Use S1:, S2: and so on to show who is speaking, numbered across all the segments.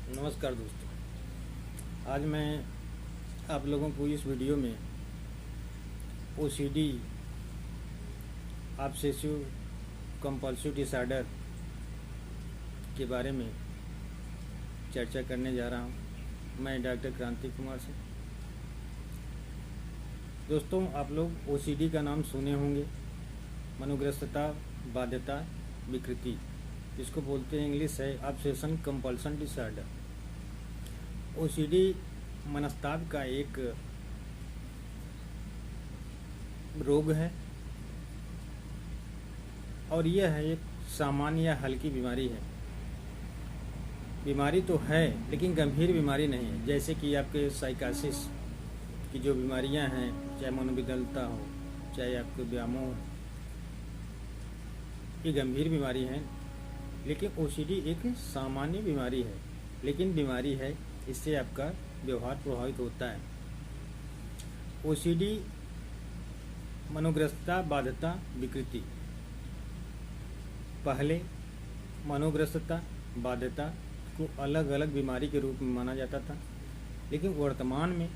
S1: नमस्कार दोस्तों। आज मैं आप लोगों को इस वीडियो में ओसीडी ऑब्सेसिव कंपल्सिव डिसऑर्डर के बारे में चर्चा करने जा रहा हूं। मैं डॉक्टर क्रांति कुमार से। दोस्तों, आप लोग ओसीडी का नाम सुने होंगे, मनोग्रस्तता बाध्यता विकृति, जिसको बोलते हैं इंग्लिश है ऑब्सेशन कंपल्सन डिसऑर्डर। ओसीडी मनस्ताप का एक रोग है और यह है एक सामान्य या हल्की बीमारी है। बीमारी तो है लेकिन गंभीर बीमारी नहीं है, जैसे कि आपके साइकासिस की जो बीमारियां हैं, चाहे मनोविकलता हो, चाहे आपके व्यामोह, ये गंभीर बीमारी है। लेकिन ओसीडी एक सामान्य बीमारी है, लेकिन बीमारी है, इससे आपका व्यवहार प्रभावित होता है। ओसीडी मनोग्रस्तता बाध्यता विकृति। पहले मनोग्रस्तता बाध्यता को अलग अलग बीमारी के रूप में माना जाता था, लेकिन वर्तमान में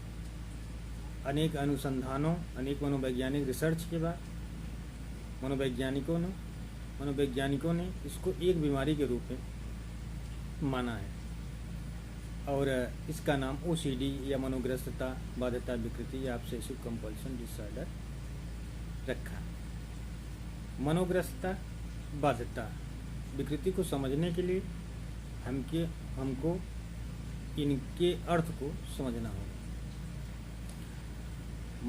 S1: अनेक अनुसंधानों, अनेक मनोवैज्ञानिक रिसर्च के बाद मनोवैज्ञानिकों ने इसको एक बीमारी के रूप में माना है और इसका नाम ओसीडी या मनोग्रस्तता बाध्यता विकृति या ऑब्सेसिव कंपल्सन डिसऑर्डर रखा। मनोग्रस्तता बाध्यता विकृति को समझने के लिए हमको इनके अर्थ को समझना होगा।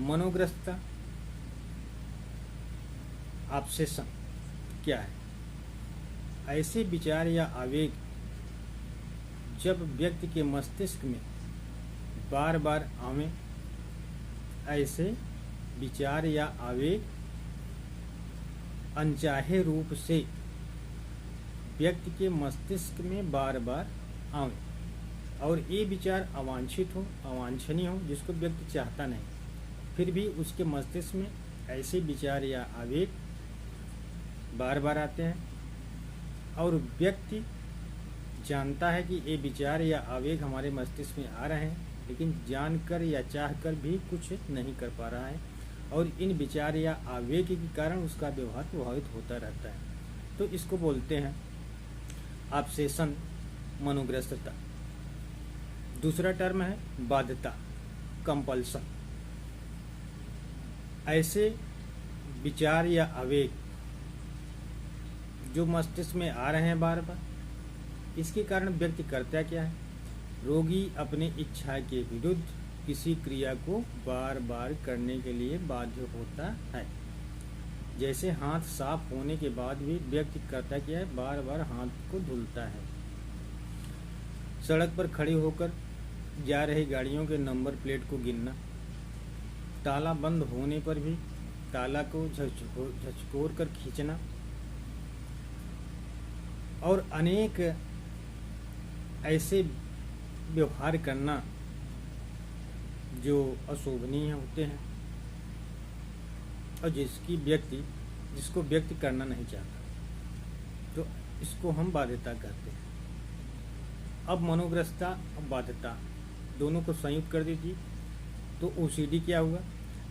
S1: मनोग्रस्तता ऑब्सेशन क्या है? ऐसे विचार या आवेग जब व्यक्ति के मस्तिष्क में बार बार आवे, ऐसे विचार या आवेग अनचाहे रूप से व्यक्ति के मस्तिष्क में बार बार आवे और ये विचार अवांछित हो, अवांछनीय हो, जिसको व्यक्ति चाहता नहीं, फिर भी उसके मस्तिष्क में ऐसे विचार या आवेग बार बार आते हैं और व्यक्ति जानता है कि ये विचार या आवेग हमारे मस्तिष्क में आ रहे हैं, लेकिन जानकर या चाहकर भी कुछ नहीं कर पा रहा है और इन विचार या आवेग के कारण उसका व्यवहार प्रभावित होता रहता है। तो इसको बोलते हैं ऑब्सेशन, मनोग्रस्तता। दूसरा टर्म है बाध्यता, कंपल्सन। ऐसे विचार या आवेग जो मस्तिष्क में आ रहे हैं बार बार, इसके कारण व्यक्ति करता क्या है? रोगी अपने इच्छा के विरुद्ध किसी क्रिया को बार बार करने के लिए बाध्य होता है। जैसे हाथ साफ होने के बाद भी व्यक्ति करता क्या है? बार बार हाथ को धुलता है। सड़क पर खड़ी होकर जा रही गाड़ियों के नंबर प्लेट को गिनना, ताला बंद होने पर भी ताला को झकझोर कर खींचना और अनेक ऐसे व्यवहार करना जो अशोभनीय होते हैं और जिसको व्यक्ति करना नहीं चाहता, तो इसको हम बाध्यता कहते हैं। अब मनोग्रस्तता और बाध्यता दोनों को संयुक्त कर दीजिए तो ओसीडी क्या हुआ?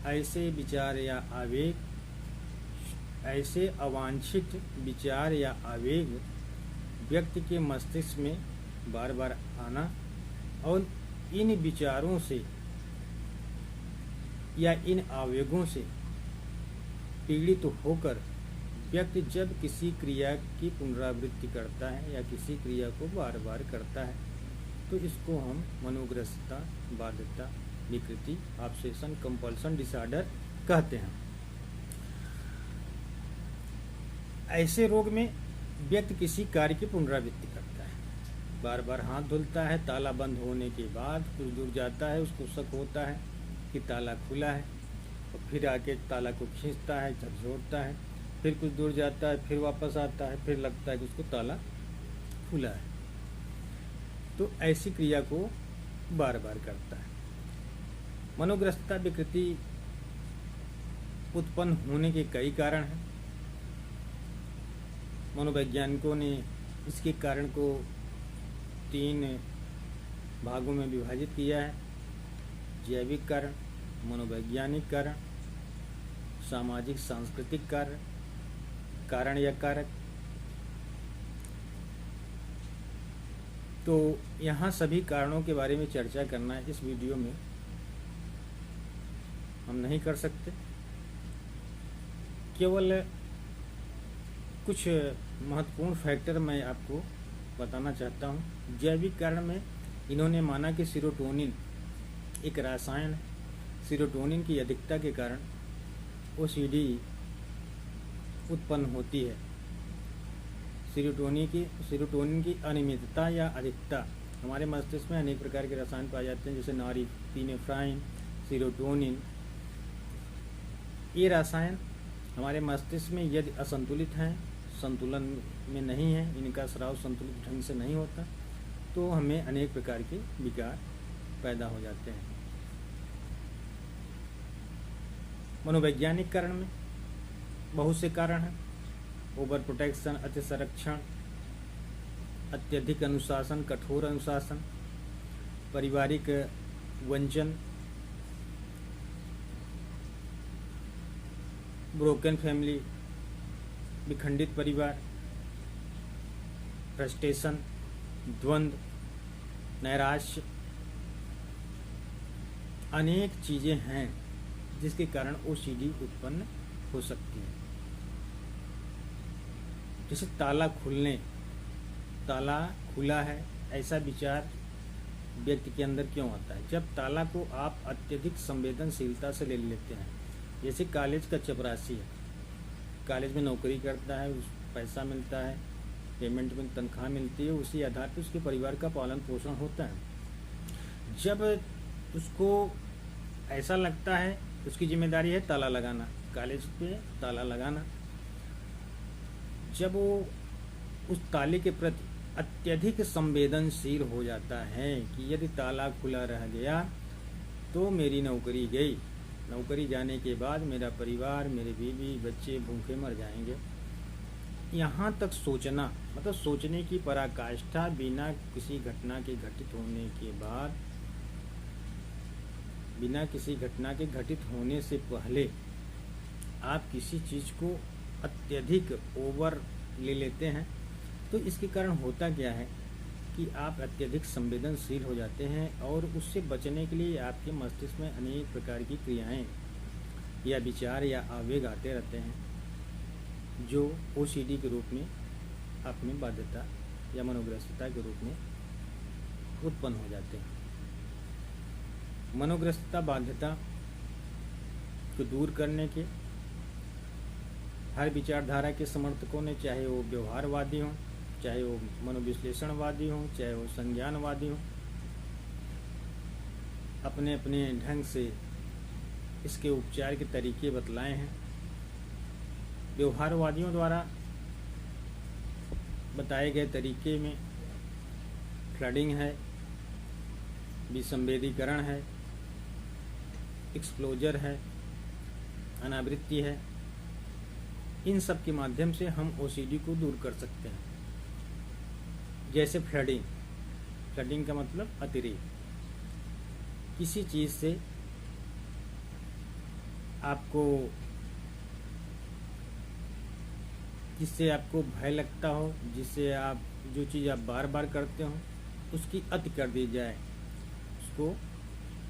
S1: ऐसे विचार या आवेग, ऐसे अवांछित विचार या आवेग व्यक्ति के मस्तिष्क में बार बार आना और इन विचारों से या इन आवेगों से पीड़ित होकर व्यक्ति जब किसी क्रिया की पुनरावृत्ति करता है या किसी क्रिया को बार बार करता है, तो इसको हम मनोग्रस्तता बाध्यता विकृति ऑब्सेशन कंपल्सन डिसऑर्डर कहते हैं। ऐसे रोग में व्यक्ति किसी कार्य की पुनरावृत्ति करता है, बार बार हाथ धुलता है, ताला बंद होने के बाद कुछ दूर जाता है, उसको शक होता है कि ताला खुला है और फिर आके ताला को खींचता है, झकझोरता है, फिर कुछ दूर जाता है, फिर वापस आता है, फिर लगता है कि उसको ताला खुला है। तो ऐसी क्रिया को बार बार करता है। मनोग्रस्तता विकृति उत्पन्न होने के कई कारण हैं। मनोवैज्ञानिकों ने इसके कारण को 3 भागों में विभाजित किया है। जैविक कारण, मनोवैज्ञानिक कारण, सामाजिक सांस्कृतिक कारण या कारक। तो यहाँ सभी कारणों के बारे में चर्चा करना इस वीडियो में हम नहीं कर सकते। केवल कुछ महत्वपूर्ण फैक्टर मैं आपको बताना चाहता हूँ। जैविक कारण में इन्होंने माना कि सीरोटोनिन एक रसायन, सीरोटोनिन की अधिकता के कारण ओसीडी उत्पन्न होती है। सीरोटोनिन की अनियमितता या अधिकता, हमारे मस्तिष्क में अनेक प्रकार के रसायन पाए जाते हैं, जैसे नॉरएपिनेफ्राइन, सीरोटोनिन। ये रसायन हमारे मस्तिष्क में यदि असंतुलित हैं, संतुलन में नहीं है, इनका स्राव संतुलित ढंग से नहीं होता, तो हमें अनेक प्रकार के विकार पैदा हो जाते हैं। मनोवैज्ञानिक कारण में बहुत से कारण हैं। ओवर प्रोटेक्शन, अति संरक्षण, अत्यधिक अनुशासन, कठोर अनुशासन, पारिवारिक वंचन, ब्रोकन फैमिली, विखंडित परिवार, फ्रस्ट्रेशन, द्वंद्व, नैराश्य, अनेक चीजें हैं जिसके कारण ओसीडी उत्पन्न हो सकती है। जैसे ताला खुला है, ऐसा विचार व्यक्ति के अंदर क्यों आता है? जब ताला को आप अत्यधिक संवेदनशीलता से ले लेते हैं। जैसे कॉलेज का चपरासी है, कॉलेज में नौकरी करता है, उस पैसा मिलता है, पेमेंट में तनख्वाह मिलती है, उसी आधार पर उसके परिवार का पालन पोषण होता है। जब उसको ऐसा लगता है, उसकी जिम्मेदारी है ताला लगाना, कॉलेज पे ताला लगाना, जब वो उस ताले के प्रति अत्यधिक संवेदनशील हो जाता है कि यदि ताला खुला रह गया तो मेरी नौकरी गई, नौकरी जाने के बाद मेरा परिवार, मेरे बीवी बच्चे भूखे मर जाएंगे, यहाँ तक सोचना, मतलब सोचने की पराकाष्ठा बिना किसी घटना के घटित होने के बाद, बिना किसी घटना के घटित होने से पहले आप किसी चीज़ को अत्यधिक ओवर ले लेते हैं, तो इसके कारण होता क्या है कि आप अत्यधिक संवेदनशील हो जाते हैं और उससे बचने के लिए आपके मस्तिष्क में अनेक प्रकार की क्रियाएं या विचार या आवेग आते रहते हैं, जो ओसीडी के रूप में आप में बाध्यता या मनोग्रस्तता के रूप में उत्पन्न हो जाते हैं। मनोग्रस्तता बाध्यता को दूर करने के हर विचारधारा के समर्थकों ने, चाहे वो व्यवहारवादी हों, चाहे वो मनोविश्लेषणवादी हों, चाहे वो संज्ञानवादी हों, अपने अपने ढंग से इसके उपचार के तरीके बतलाए हैं। व्यवहारवादियों द्वारा बताए गए तरीके में फ्लडिंग है, विसंवेदीकरण है, एक्सप्लोजर है, अनावृत्ति है। इन सब के माध्यम से हम ओसीडी को दूर कर सकते हैं। जैसे फ्लडिंग का मतलब अतिरेक, किसी चीज़ से आपको, जिससे आपको भय लगता हो, जिससे आप जो चीज़ आप बार बार करते हो उसकी अति कर दी जाए,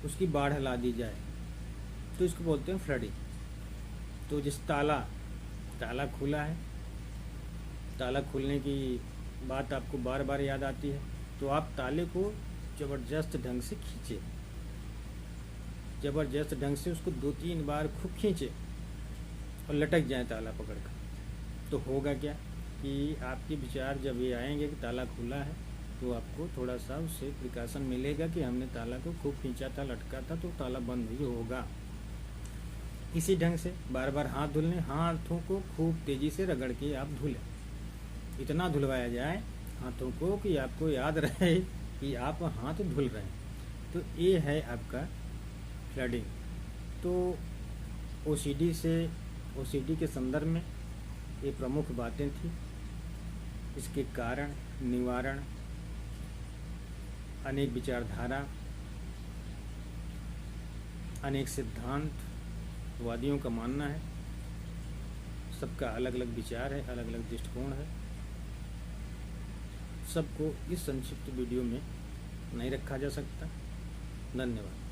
S1: उसकी बाढ़ ला दी जाए, तो इसको बोलते हैं फ्लडिंग। तो जिस ताला खुला है, ताला खुलने की बात आपको बार बार याद आती है, तो आप ताले को ज़बरदस्त ढंग से खींचे, ज़बरदस्त ढंग से उसको 2-3 बार खूब खींचे और लटक जाए ताला पकड़कर। तो होगा क्या कि आपके विचार जब ये आएंगे कि ताला खुला है, तो आपको थोड़ा सा उससे प्रिकॉशन मिलेगा कि हमने ताला को खूब खींचा था, लटका था, तो ताला बंद ही होगा। इसी ढंग से बार बार हाथ धुलने, हाथों को खूब तेज़ी से रगड़ के आप धुलें, इतना धुलवाया जाए हाथों को कि आपको याद रहे कि आप हाथ धुल रहे हैं। तो ये है आपका फ्लडिंग। तो ओसीडी के संदर्भ में ये प्रमुख बातें थी। इसके कारण, निवारण अनेक विचारधारा, अनेक सिद्धांत वादियों का मानना है। सबका अलग अलग विचार है, अलग अलग दृष्टिकोण है। सबको इस संक्षिप्त वीडियो में नहीं रखा जा सकता। धन्यवाद।